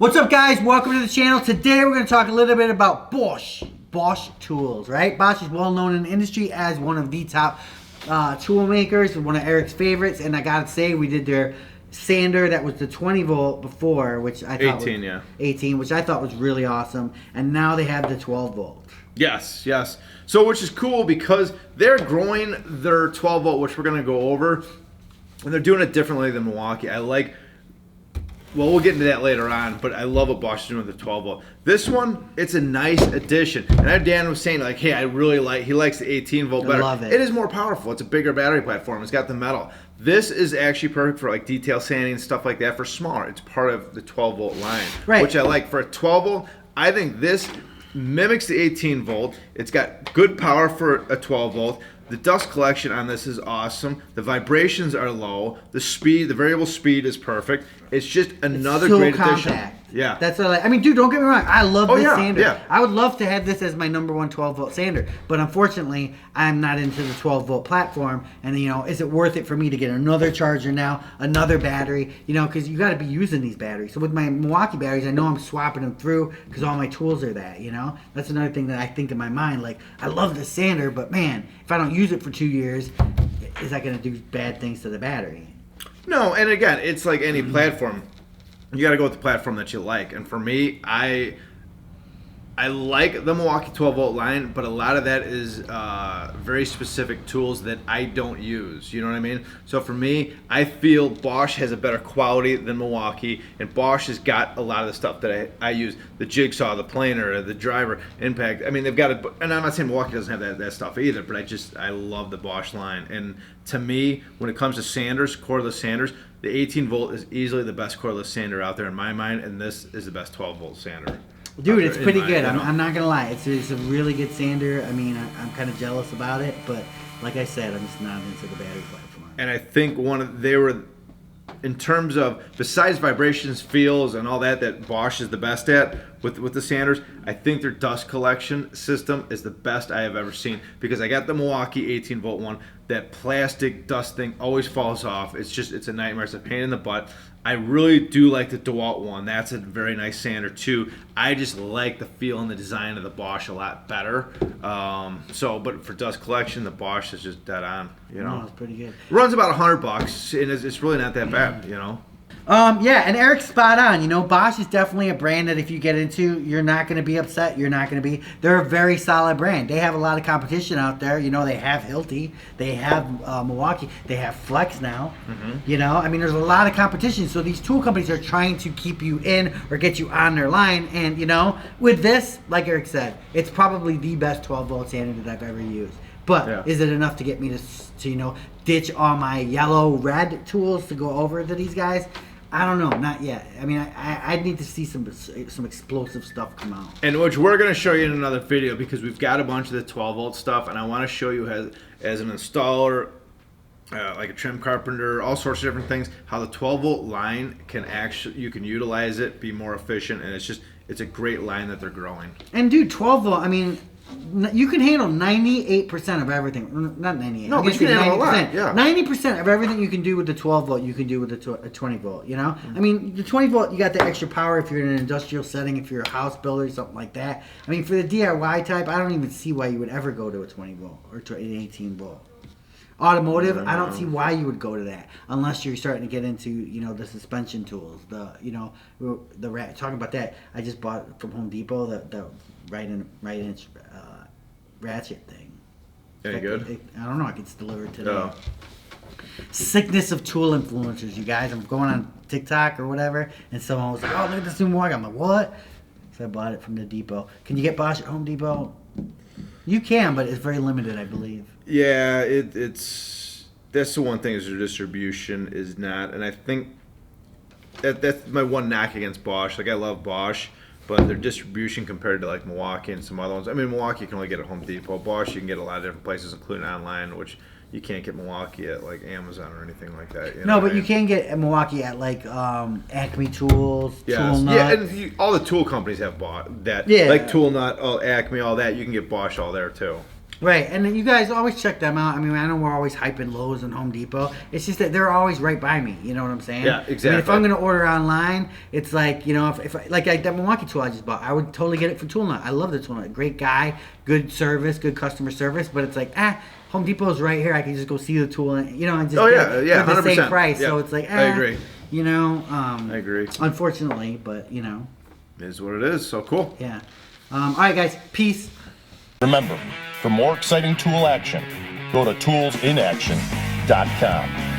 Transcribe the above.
What's up, guys? Welcome to the channel. Today we're going to talk a little bit about Bosch tools, right? Bosch is well known in the industry as one of the top tool makers, one of Eric's favorites, and I gotta say, we did their sander that was the 20 volt before, which I thought 18, yeah. 18, which I thought was really awesome, and now they have the 12 volt. Yes. So which is cool because they're growing their 12 volt, which we're going to go over, and they're doing it differently than Milwaukee. Well, we'll get into that later on, but I love what Bosch is doing with the 12 volt. This one, it's a nice addition. And I know Dan was saying, like, hey, he likes the 18 volt better. I love it. It is more powerful. It's a bigger battery platform. It's got the metal. This is actually perfect for like detail sanding and stuff like that for smaller. It's part of the 12 volt line, right? Which I like. For a 12 volt, I think this mimics the 18 volt. It's got good power for a 12 volt. The dust collection on this is awesome. The vibrations are low. The variable speed is perfect. It's just another great addition. Yeah. That's what I like. I mean, dude, don't get me wrong. I love this sander. Yeah. I would love to have this as my number one 12 volt sander. But unfortunately, I'm not into the 12 volt platform. And, is it worth it for me to get another charger now, another battery? Because you got to be using these batteries. So with my Milwaukee batteries, I know I'm swapping them through because all my tools are that, That's another thing that I think in my mind. Like, I love the sander, but man, if I don't use it for 2 years, is that going to do bad things to the battery? No, and again, it's like any platform. You got to go with the platform that you like. And for me, I like the Milwaukee 12 volt line, but a lot of that is very specific tools that I don't use. You know what I mean? So for me, I feel Bosch has a better quality than Milwaukee, and Bosch has got a lot of the stuff that I use: the jigsaw, the planer, the driver, impact. I mean, they've got it. And I'm not saying Milwaukee doesn't have that stuff either, but I love the Bosch line. And to me, when it comes to sanders, cordless sanders, the 18 volt is easily the best cordless sander out there in my mind, and this is the best 12 volt sander. Dude, it's pretty good. I'm not going to lie. It's a really good sander. I mean, I'm kind of jealous about it, but like I said, I'm just not into the battery platform. And I think they were, in terms of, besides vibrations, feels, and all that Bosch is the best at with the sanders, I think their dust collection system is the best I have ever seen, because I got the Milwaukee 18 volt one. That plastic dust thing always falls off. It's a nightmare. It's a pain in the butt. I really do like the DeWalt one. That's a very nice sander too. I just like the feel and the design of the Bosch a lot better. But for dust collection, the Bosch is just dead on. No, it's pretty good. It runs about $100, and it's really not that bad. Yeah, and Eric's spot on. Bosch is definitely a brand that if you get into, you're not going to be upset. They're a very solid brand. They have a lot of competition out there. They have Hilti, they have Milwaukee, they have Flex now. I mean, there's a lot of competition. So these tool companies are trying to keep you in or get you on their line. And, with this, like Eric said, it's probably the best 12 volt sander that I've ever used. But is it enough to get me to ditch all my yellow, red tools to go over to these guys? I don't know, not yet. I mean, I need to see some explosive stuff come out. And which we're going to show you in another video, because we've got a bunch of the 12 volt stuff, and I want to show you as an installer, like a trim carpenter, all sorts of different things, how the 12 volt line you can utilize it, be more efficient, and it's a great line that they're growing. And dude, 12 volt, I mean, you can handle 98% of everything. Not 98. No, but you can handle a lot. Yeah. 90% of everything you can do with the 12 volt, you can do with the 20 volt. I mean, the 20 volt, you got the extra power if you're in an industrial setting, if you're a house builder, something like that. I mean, for the DIY type, I don't even see why you would ever go to a 20 volt or to an 18 volt. Automotive, I don't see why you would go to that unless you're starting to get into the suspension tools. Talking about that, I just bought from Home Depot the right inch ratchet thing. Any good? I don't know. I could deliver it today. Sickness of tool influencers, you guys. I'm going on TikTok or whatever, and someone was like, "Oh, look at this new Milwaukee." I'm like, "What?" So I bought it from the Depot. Can you get Bosch at Home Depot? You can, but it's very limited, I believe. Yeah, that's the one thing, is their distribution is not, and I think that's my one knock against Bosch. Like, I love Bosch, but their distribution compared to like Milwaukee and some other ones. I mean, Milwaukee you can only get at Home Depot. Bosch you can get a lot of different places, including online, which you can't get Milwaukee at like Amazon or anything like that. No, but you can get Milwaukee at like Acme Tools, Tool Nut. Yeah, and all the tool companies have bought that. Yeah. Like Tool Nut, Acme, all that. You can get Bosch all there too. Right, and then you guys always check them out. I mean, I know we're always hyping Lowe's and Home Depot. It's just that they're always right by me. You know what I'm saying? Yeah, exactly. I mean, if I'm going to order online, it's like, you know, if like that Milwaukee tool I just bought, I would totally get it from Tool Nut. I love the Tool Nut. Great guy, good service, good customer service. But it's like, Home Depot's right here. I can just go see the tool and, you know, and just get it for the 100%. same price. Yeah, So it's like, I agree. You know, I agree. Unfortunately, but you know, It is what it is. So cool. yeah. All right, guys. Peace. Remember, for more exciting tool action, go to toolsinaction.com.